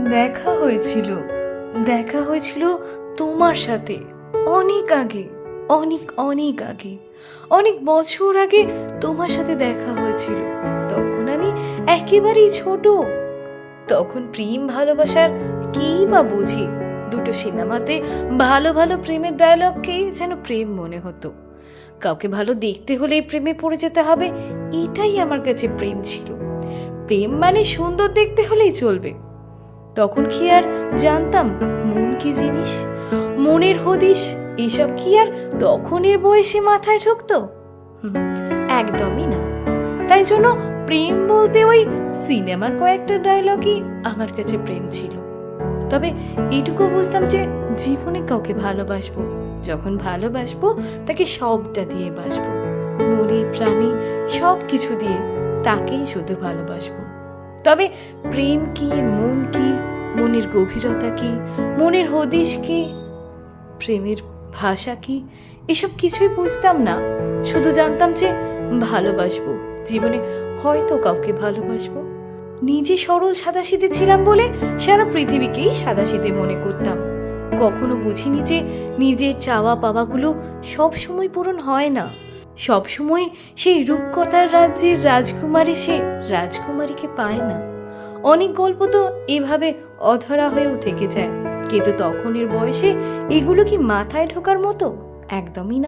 দেখা হয়েছিল দেখা হয়েছিল তোমার সাথে অনেক আগে, অনেক অনেক আগে, অনেক বছর আগে তোমার সাথে দেখা হয়েছিল। তখন আমি একেবারেই ছোট। তখন প্রেম ভালোবাসার কি বা বুঝি। দুটো সিনেমাতে ভালো ভালো প্রেমের ডায়লগকেই যেন প্রেম মনে হতো। কাউকে ভালো দেখতে হলেই প্রেমে পড়ে যেতে হবে, এটাই আমার কাছে প্রেম ছিল। প্রেম মানে সুন্দর দেখতে হলেই চলবে। তখন কি আর জানতাম মন কি জিনিস, মনের হদিশ এসব কি আর তখনের বয়সে মাথায় ঢুকতো? হুম, একদমই না। তাই জন্য প্রেম বলতে ওই সিনেমার কয়েকটা ডায়লগই আমার কাছে প্রেম ছিল। তবে এইটুকু বুঝতাম যে জীবনে কাউকে ভালোবাসবো, যখন ভালোবাসবো তাকে সবটা দিয়ে বাসবো, মনে প্রাণে সব কিছু দিয়ে তাকেই শুধু ভালোবাসবো। তবে প্রেম কি, মন কি, মনের গভীরতা কি, মনের হদিশ কি, প্রেমের ভাষা কি, এসব কিছুই বুঝতাম না। শুধু জানতাম যে ভালোবাসবো, জীবনে হয়তো কাউকে ভালোবাসবো। নিজে সরল সাদাসিধে ছিলাম বলে সারা পৃথিবীকেই সাদাসিধে মনে করতাম। কখনো বুঝিনি যে নিজের চাওয়া পাওয়াগুলো সবসময় পূরণ হয় না। সবসময় সেই রূপকথার রাজ্যের রাজকুমারী সে রাজকুমারীকে পায় না। অনেক গল্প তো এভাবে অধরা হয়েও থেকে যায়, কিন্তু তখনের বয়সে এগুলো কি মাথায় ঢোকার মতো? একদমই না।